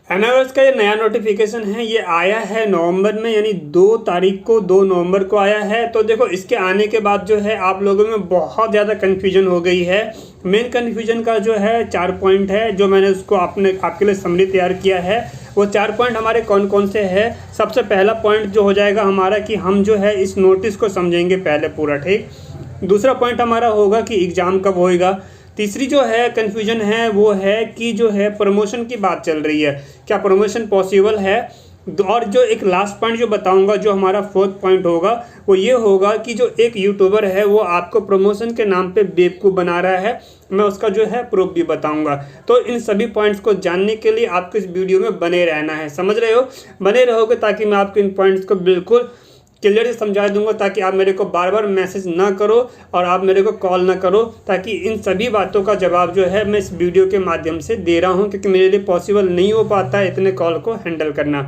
NRS का ये नया नोटिफिकेशन है, ये आया है नवंबर में, यानी 2 तारीख को, 2 नवंबर को आया है। तो देखो इसके आने के बाद जो है आप लोगों में बहुत ज़्यादा कन्फ्यूजन हो गई है। मेन कन्फ्यूजन का जो है 4 पॉइंट है, जो मैंने उसको आपके लिए समरी तैयार किया है। वो 4 पॉइंट हमारे कौन कौन से हैं। सबसे पहला पॉइंट जो हो जाएगा हमारा कि हम जो है इस नोटिस को समझेंगे पहले पूरा, ठीक। दूसरा पॉइंट हमारा होगा कि एग्ज़ाम कब होएगा। तीसरी जो है कन्फ्यूजन है वो है कि जो है प्रमोशन की बात चल रही है, क्या प्रमोशन पॉसिबल है। और जो एक लास्ट पॉइंट जो बताऊंगा, जो हमारा 4th पॉइंट होगा, वो ये होगा कि जो एक यूट्यूबर है वो आपको प्रमोशन के नाम पे बेवकूफ़ बना रहा है। मैं उसका जो है प्रूफ भी बताऊंगा। तो इन सभी पॉइंट्स को जानने के लिए आपको इस वीडियो में बने रहना है, समझ रहे हो। बने रहोगे ताकि मैं आपको इन पॉइंट्स को बिल्कुल क्लियर से समझा दूंगा, ताकि आप मेरे को बार बार मैसेज ना करो और आप मेरे को कॉल ना करो, ताकि इन सभी बातों का जवाब जो है मैं इस वीडियो के माध्यम से दे रहा हूं, क्योंकि मेरे लिए पॉसिबल नहीं हो पाता है इतने कॉल को हैंडल करना।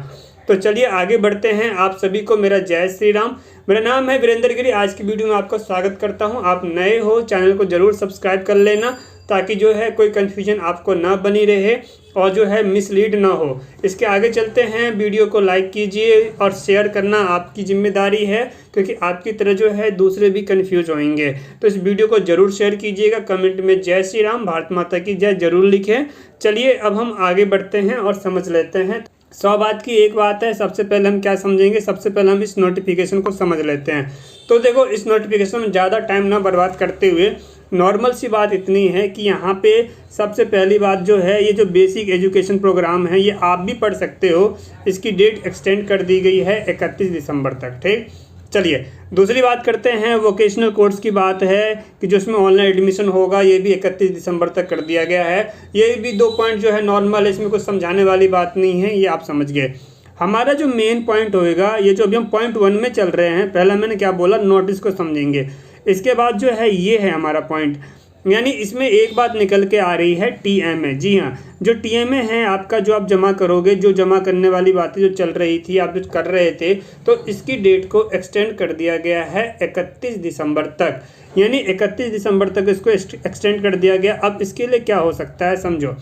तो चलिए आगे बढ़ते हैं। आप सभी को मेरा जय श्री राम। मेरा नाम है वीरेंद्र गिरी। आज की वीडियो में आपका स्वागत करता हूं। आप नए हो, चैनल को ज़रूर सब्सक्राइब कर लेना, ताकि जो है कोई कन्फ्यूजन आपको ना बनी रहे और जो है मिसलीड ना हो। इसके आगे चलते हैं। वीडियो को लाइक कीजिए और शेयर करना आपकी जिम्मेदारी है, क्योंकि आपकी तरह जो है दूसरे भी कंफ्यूज होंगे। तो इस वीडियो को ज़रूर शेयर कीजिएगा। कमेंट में जय श्री राम, भारत माता की जय ज़रूर लिखें। चलिए अब हम आगे बढ़ते हैं और समझ लेते हैं। 100 बात की एक बात है। सबसे पहले हम क्या समझेंगे, सबसे पहले हम इस नोटिफिकेशन को समझ लेते हैं। तो देखो इस नोटिफिकेशन में ज़्यादा टाइम ना बर्बाद करते हुए नॉर्मल सी बात इतनी है कि यहाँ पे सबसे पहली बात जो है, ये जो बेसिक एजुकेशन प्रोग्राम है ये आप भी पढ़ सकते हो। इसकी डेट एक्सटेंड कर दी गई है 31 दिसंबर तक, ठीक। चलिए दूसरी बात करते हैं। वोकेशनल कोर्स की बात है कि जो इसमें ऑनलाइन एडमिशन होगा, ये भी 31 दिसंबर तक कर दिया गया है। ये भी 2 पॉइंट जो है नॉर्मल है, इसमें कुछ समझाने वाली बात नहीं है, ये आप समझ गए। हमारा जो मेन पॉइंट होएगा, ये जो अभी हम पॉइंट 1 में चल रहे हैं, पहला मैंने क्या बोला, नोटिस को समझेंगे। इसके बाद जो है ये है हमारा पॉइंट, यानी इसमें एक बात निकल के आ रही है TMA। जी हाँ, जो TMA है आपका, जो आप जमा करोगे, जो जमा करने वाली बातें जो चल रही थी, आप जो कर रहे थे, तो इसकी डेट को एक्सटेंड कर दिया गया है 31 दिसंबर तक। यानी 31 दिसंबर तक इसको एक्सटेंड कर दिया गया। अब इसके लिए क्या हो सकता है समझो।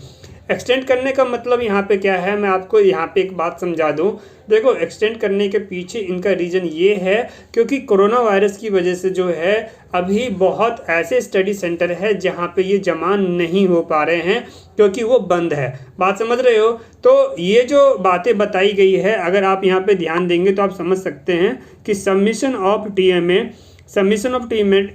एक्सटेंड करने का मतलब यहाँ पे क्या है, मैं आपको यहाँ पे एक बात समझा दूँ। देखो एक्सटेंड करने के पीछे इनका रीज़न ये है क्योंकि कोरोना वायरस की वजह से जो है अभी बहुत ऐसे स्टडी सेंटर है जहाँ पे ये जमा नहीं हो पा रहे हैं, क्योंकि वो बंद है। बात समझ रहे हो। तो ये जो बातें बताई गई है, अगर आप यहाँ पे ध्यान देंगे तो आप समझ सकते हैं कि submission of TMA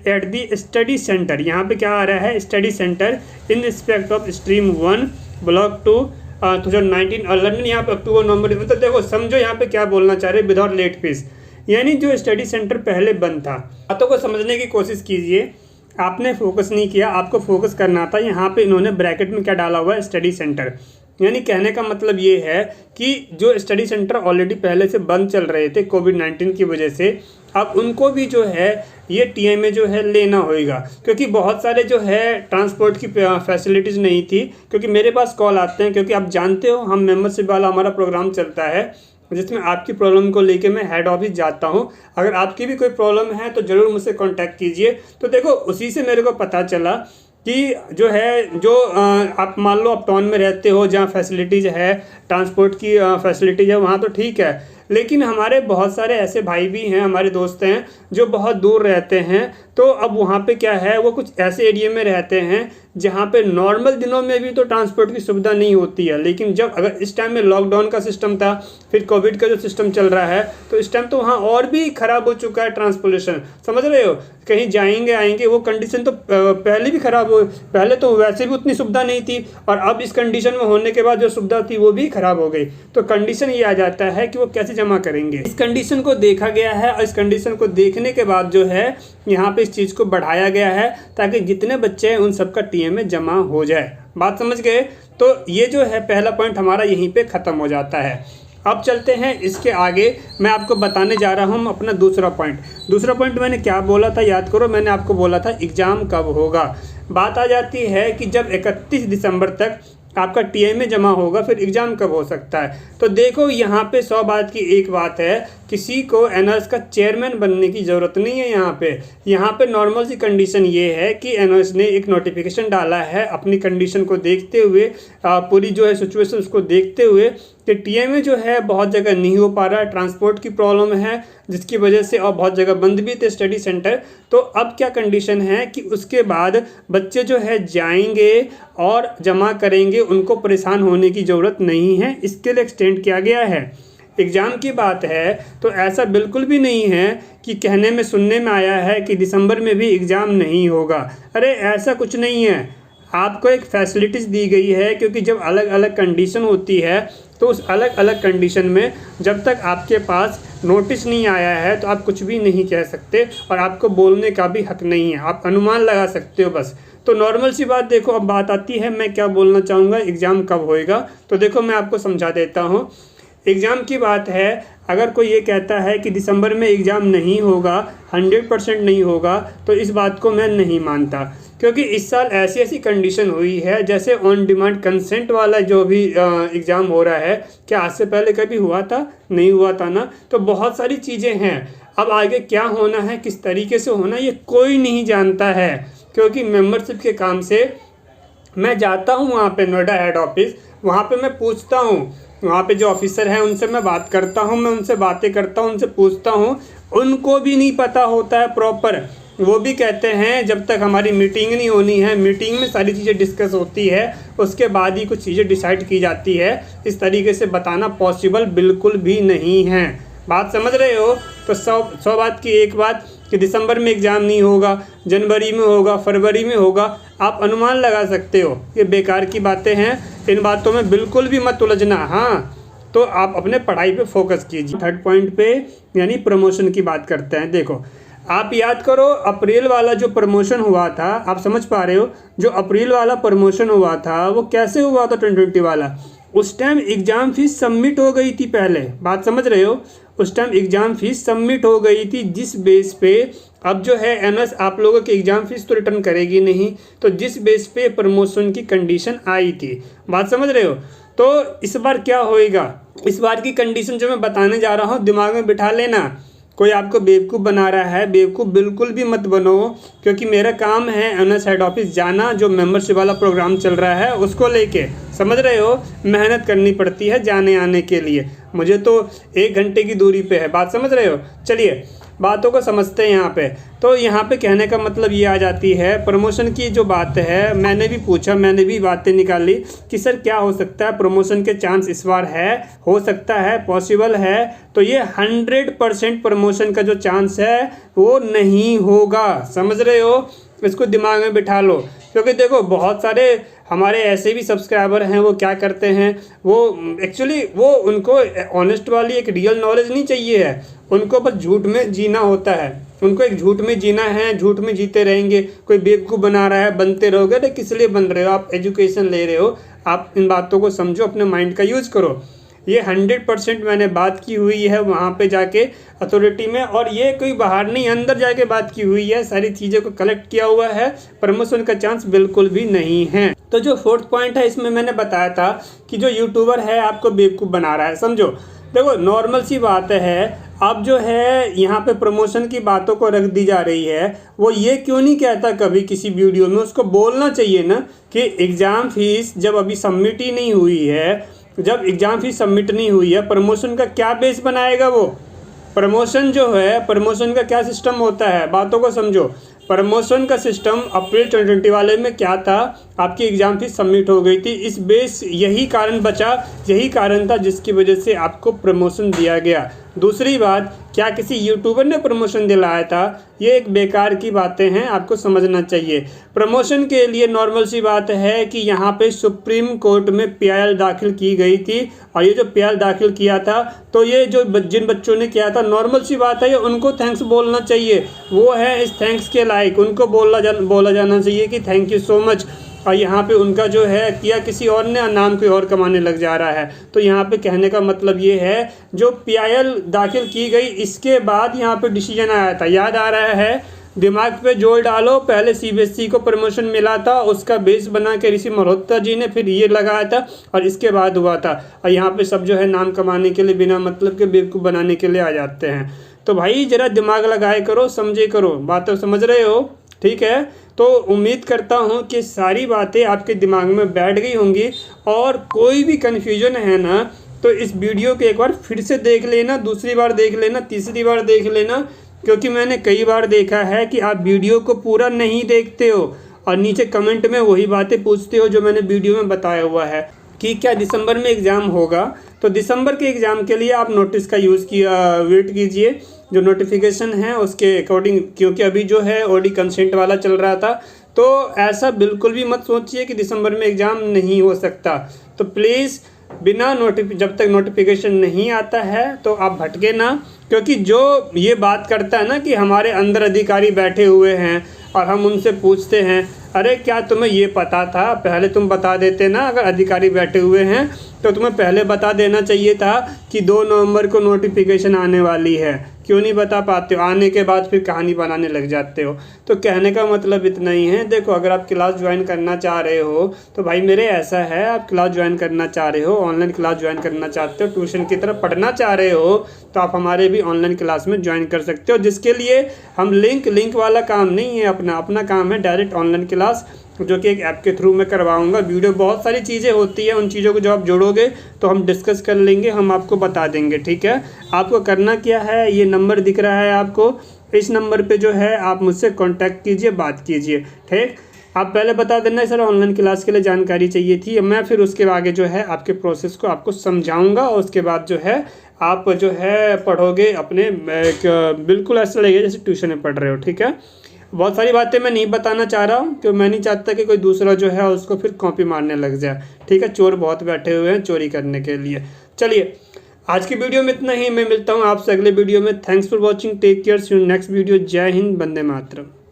at the study centre, यहाँ पे क्या आ रहा है, study centre in respect of stream 1 block 2 2019 और लर्निंग, यहाँ पे अक्टूबर नवंबर। मतलब देखो समझो यहाँ पे क्या बोलना चाह रहे, विदाउट लेट फीस। यानी जो स्टडी सेंटर पहले बंद था, बातों को समझने की कोशिश कीजिए। आपने फोकस नहीं किया, आपको फोकस करना था। यहाँ पे इन्होंने ब्रैकेट में क्या डाला हुआ है, स्टडी सेंटर। यानी कहने का मतलब ये है कि जो स्टडी सेंटर ऑलरेडी पहले से बंद चल रहे थे कोविड-19 की वजह से, अब उनको भी जो है ये TMA जो है लेना होएगा, क्योंकि बहुत सारे जो है ट्रांसपोर्ट की फैसिलिटीज़ नहीं थी। क्योंकि मेरे पास कॉल आते हैं, क्योंकि आप जानते हो हम मेंबरशिप वाला हमारा प्रोग्राम चलता है, जिसमें आपकी प्रॉब्लम को लेके मैं हेड ऑफिस जाता हूं। अगर आपकी भी कोई प्रॉब्लम है तो ज़रूर मुझसे कांटेक्ट कीजिए। तो देखो उसी से मेरे को पता चला कि जो है, जो आप मान लो आप टाउन में रहते हो जहाँ फैसिलिटीज़ है, ट्रांसपोर्ट की फैसिलिटीज़ है, वहाँ तो ठीक है। लेकिन हमारे बहुत सारे ऐसे भाई भी हैं, हमारे दोस्त हैं जो बहुत दूर रहते हैं। तो अब वहाँ पे क्या है, वो कुछ ऐसे एरिया में रहते हैं जहाँ पे नॉर्मल दिनों में भी तो ट्रांसपोर्ट की सुविधा नहीं होती है। लेकिन जब अगर इस टाइम में लॉकडाउन का सिस्टम था, फिर कोविड का जो सिस्टम चल रहा है, तो इस टाइम तो वहाँ और भी ख़राब हो चुका है ट्रांसपोर्टेशन, समझ रहे हो। कहीं जाएंगे आएंगे, वो कंडीशन तो पहले भी ख़राब हो, पहले तो वैसे भी उतनी सुविधा नहीं थी, और अब इस कंडीशन में होने के बाद जो सुविधा थी वो भी ख़राब हो गई। तो कंडीशन ये आ जाता है कि वो कैसे जमा करेंगे। इस कंडीशन को देखा गया है, और इस कंडीशन को देखने के बाद जो है यहाँ पे इस चीज़ को बढ़ाया गया है, ताकि जितने बच्चे हैं उन सबका TMA जमा हो जाए। बात समझ गए। तो ये जो है पहला पॉइंट हमारा यहीं पे ख़त्म हो जाता है। अब चलते हैं इसके आगे। मैं आपको बताने जा रहा हूँ अपना दूसरा पॉइंट मैंने क्या बोला था, याद करो। मैंने आपको बोला था एग्ज़ाम कब होगा। बात आ जाती है कि जब 31 दिसंबर तक आपका टीएमए जमा होगा, फिर एग्ज़ाम कब हो सकता है। तो देखो यहाँ पे 100 बात की एक बात है, किसी को एनआरएस का चेयरमैन बनने की ज़रूरत नहीं है। यहाँ पे नॉर्मल सी कंडीशन ये है कि एनआरएस ने एक नोटिफिकेशन डाला है अपनी कंडीशन को देखते हुए, पूरी जो है सिचुएशन उसको देखते हुए, कि टीएमए जो है बहुत जगह नहीं हो पा रहा है, ट्रांसपोर्ट की प्रॉब्लम है जिसकी वजह से, और बहुत जगह बंद भी थे स्टडी सेंटर। तो अब क्या कंडीशन है कि उसके बाद बच्चे जो है जाएंगे और जमा करेंगे, उनको परेशान होने की ज़रूरत नहीं है, इसके लिए एक्सटेंड किया गया है। एग्ज़ाम की बात है तो ऐसा बिल्कुल भी नहीं है कि कहने में सुनने में आया है कि दिसंबर में भी एग्ज़ाम नहीं होगा। अरे ऐसा कुछ नहीं है, आपको एक फैसिलिटीज़ दी गई है, क्योंकि जब अलग अलग कंडीशन होती है तो उस अलग अलग कंडीशन में जब तक आपके पास नोटिस नहीं आया है तो आप कुछ भी नहीं कह सकते, और आपको बोलने का भी हक नहीं है, आप अनुमान लगा सकते हो बस। तो नॉर्मल सी बात देखो, अब बात आती है मैं क्या बोलना चाहूँगा, एग्ज़ाम कब होएगा। तो देखो मैं आपको समझा देता हूँ। एग्ज़ाम की बात है, अगर कोई ये कहता है कि दिसंबर में एग्ज़ाम नहीं होगा, 100% नहीं होगा, तो इस बात को मैं नहीं मानता, क्योंकि इस साल ऐसी ऐसी कंडीशन हुई है, जैसे ऑन डिमांड कंसेंट वाला जो भी एग्ज़ाम हो रहा है, क्या आज से पहले कभी हुआ था? नहीं हुआ था ना। तो बहुत सारी चीज़ें हैं, अब आगे क्या होना है, किस तरीके से होना है, ये कोई नहीं जानता है, क्योंकि मेंबरशिप के काम से मैं जाता हूँ वहाँ पे नोएडा हेड ऑफिस, वहाँ पे मैं पूछता हूँ, वहाँ पे जो ऑफिसर हैं उनसे मैं बात करता हूँ, मैं उनसे बातें करता हूँ, उनसे पूछता हूँ, उनको भी नहीं पता होता है प्रॉपर। वो भी कहते हैं जब तक हमारी मीटिंग नहीं होनी है, मीटिंग में सारी चीज़ें डिस्कस होती है, उसके बाद ही कुछ चीज़ें डिसाइड की जाती है। इस तरीके से बताना पॉसिबल बिल्कुल भी नहीं है। बात समझ रहे हो? तो 100 बात की एक बात कि दिसंबर में एग्ज़ाम नहीं होगा, जनवरी में होगा, फरवरी में होगा, आप अनुमान लगा सकते हो। ये बेकार की बातें हैं, इन बातों में बिल्कुल भी मत उलझना। हाँ, तो आप अपने पढ़ाई पे फोकस कीजिए। थर्ड पॉइंट पे यानी प्रमोशन की बात करते हैं। देखो आप याद करो, अप्रैल वाला जो प्रमोशन हुआ था, आप समझ पा रहे हो, जो अप्रैल वाला प्रमोशन हुआ था वो कैसे हुआ था 2020 वाला? उस टाइम एग्ज़ाम फीस सबमिट हो गई थी पहले, बात समझ रहे हो? उस टाइम एग्ज़ाम फीस सबमिट हो गई थी, जिस बेस पे अब जो है एनएस आप लोगों की एग्ज़ाम फीस तो रिटर्न करेगी नहीं, तो जिस बेस पे प्रमोशन की कंडीशन आई थी, बात समझ रहे हो? तो इस बार क्या होएगा, इस बार की कंडीशन जो मैं बताने जा रहा हूँ दिमाग में बिठा लेना। कोई आपको बेवकूफ़ बना रहा है, बेवकूफ़ बिल्कुल भी मत बनो, क्योंकि मेरा काम है एनएस हेड ऑफिस जाना, जो मेंबरशिप वाला प्रोग्राम चल रहा है उसको लेके, समझ रहे हो? मेहनत करनी पड़ती है जाने आने के लिए, मुझे तो 1 घंटे की दूरी पे है, बात समझ रहे हो? चलिए बातों को समझते हैं यहाँ पे। तो यहाँ पे कहने का मतलब ये आ जाती है, प्रमोशन की जो बात है, मैंने भी पूछा, मैंने भी बातें निकाली कि सर क्या हो सकता है, प्रमोशन के चांस इस बार है, हो सकता है, पॉसिबल है? तो ये 100% प्रमोशन का जो चांस है वो नहीं होगा, समझ रहे हो? इसको दिमाग में बिठा लो, क्योंकि देखो बहुत सारे हमारे ऐसे भी सब्सक्राइबर हैं, वो क्या करते हैं, वो एक्चुअली वो उनको ऑनेस्ट वाली एक रियल नॉलेज नहीं चाहिए है, उनको बस झूठ में जीना होता है, उनको एक झूठ में जीना है, झूठ में जीते रहेंगे। कोई बेवकूफ़ बना रहा है, बनते रहोगे। अरे किस लिए बन रहे हो? आप एजुकेशन ले रहे हो, आप इन बातों को समझो, अपने माइंड का यूज़ करो। ये 100% मैंने बात की हुई है वहाँ पे जाके अथॉरिटी में, और ये कोई बाहर नहीं अंदर जाके बात की हुई है, सारी चीज़ों को कलेक्ट किया हुआ है। प्रमोशन का चांस बिल्कुल भी नहीं है। तो जो 4th पॉइंट है, इसमें मैंने बताया था कि जो यूट्यूबर है आपको बेवकूफ़ बना रहा है, समझो। देखो नॉर्मल सी बात है, अब जो है यहाँ पे प्रमोशन की बातों को रख दी जा रही है, वो ये क्यों नहीं कहता कभी किसी वीडियो में? उसको बोलना चाहिए ना कि एग्ज़ाम फीस जब अभी सबमिट ही नहीं हुई है, जब एग्ज़ाम फीस सबमिट नहीं हुई है, प्रमोशन का क्या बेस बनाएगा वो? प्रमोशन जो है, प्रमोशन का क्या सिस्टम होता है, बातों को समझो। प्रमोशन का सिस्टम अप्रैल 2020 वाले में क्या था, आपकी एग्ज़ाम फीस सबमिट हो गई थी, इस बेस यही कारण बचा, यही कारण था जिसकी वजह से आपको प्रमोशन दिया गया। दूसरी बात, क्या किसी यूट्यूबर ने प्रमोशन दिलाया था? ये एक बेकार की बातें हैं, आपको समझना चाहिए। प्रमोशन के लिए नॉर्मल सी बात है कि यहाँ पे सुप्रीम कोर्ट में PIL दाखिल की गई थी, और ये जो PIL दाखिल किया था, तो ये जो जिन बच्चों ने किया था, नॉर्मल सी बात है, ये उनको थैंक्स बोलना चाहिए, वो है इस थैंक्स के लायक, उनको बोला जाना चाहिए कि थैंक यू सो मच। और यहाँ पे उनका जो है किया किसी और ने, नाम कोई और कमाने लग जा रहा है। तो यहाँ पे कहने का मतलब ये है, जो PIL दाखिल की गई इसके बाद यहाँ पे डिसीजन आया था, याद आ रहा है? दिमाग पे जोर डालो, पहले सीबीएसई को प्रमोशन मिला था, उसका बेस बना के ऋषि मल्होत्रा जी ने फिर ये लगाया था और इसके बाद हुआ था। और यहाँ पे सब जो है नाम कमाने के लिए बिना मतलब के बेवकूफ़ बनाने के लिए आ जाते हैं। तो भाई ज़रा दिमाग लगाए करो, समझे करो, बात तो समझ रहे हो, ठीक है। तो उम्मीद करता हूँ कि सारी बातें आपके दिमाग में बैठ गई होंगी, और कोई भी कन्फ्यूजन है ना तो इस वीडियो को एक बार फिर से देख लेना, दूसरी बार देख लेना, तीसरी बार देख लेना, क्योंकि मैंने कई बार देखा है कि आप वीडियो को पूरा नहीं देखते हो और नीचे कमेंट में वही बातें पूछते हो जो मैंने वीडियो में बताया हुआ है कि क्या दिसंबर में एग्ज़ाम होगा। तो दिसंबर के एग्ज़ाम के लिए आप नोटिस का यूज़ किया, वेट कीजिए जो नोटिफिकेशन है उसके अकॉर्डिंग, क्योंकि अभी जो है ऑडी कंसेंट वाला चल रहा था। तो ऐसा बिल्कुल भी मत सोचिए कि दिसंबर में एग्ज़ाम नहीं हो सकता। तो प्लीज़ बिना जब तक नोटिफिकेशन नहीं आता है तो आप भटके ना, क्योंकि जो ये बात करता है ना कि हमारे अंदर अधिकारी बैठे हुए हैं और हम उनसे पूछते हैं, अरे क्या तुम्हें ये पता था, पहले तुम बता देते ना। अगर अधिकारी बैठे हुए हैं तो तुम्हें पहले बता देना चाहिए था कि 2 नवंबर को नोटिफिकेशन आने वाली है। क्यों नहीं बता पाते हो? आने के बाद फिर कहानी बनाने लग जाते हो। तो कहने का मतलब इतना ही है। देखो, अगर आप क्लास ज्वाइन करना चाह रहे हो तो भाई मेरे ऐसा है, आप क्लास ज्वाइन करना चाह रहे हो, ऑनलाइन क्लास ज्वाइन करना चाहते हो, ट्यूशन की तरफ पढ़ना चाह रहे हो, तो आप हमारे भी ऑनलाइन क्लास में ज्वाइन कर सकते हो, जिसके लिए हम लिंक वाला काम नहीं है। अपना काम है डायरेक्ट ऑनलाइन क्लास, जो कि एक ऐप के थ्रू मैं करवाऊंगा। वीडियो बहुत सारी चीज़ें होती है, उन चीज़ों को जो आप जोड़ोगे तो हम डिस्कस कर लेंगे, हम आपको बता देंगे, ठीक है। आपको करना क्या है, ये नंबर दिख रहा है आपको, इस नंबर पे जो है आप मुझसे कांटेक्ट कीजिए, बात कीजिए, ठीक। आप पहले बता देना सर ऑनलाइन क्लास के लिए जानकारी चाहिए थी, मैं फिर उसके आगे जो है आपके प्रोसेस को आपको समझाऊंगा, और उसके बाद जो है आप जो है पढ़ोगे अपने, बिल्कुल ऐसा लगेगा जैसे ट्यूशन में पढ़ रहे हो, ठीक है। बहुत सारी बातें मैं नहीं बताना चाह रहा हूँ, क्योंकि मैं नहीं चाहता कि कोई दूसरा जो है उसको फिर कॉपी मारने लग जाए, ठीक है। चोर बहुत बैठे हुए हैं चोरी करने के लिए। चलिए, आज की वीडियो में इतना ही, मैं मिलता हूँ आपसे अगले वीडियो में। Thanks for watching, take care, see you next video. जय हिंद, वंदे मातरम।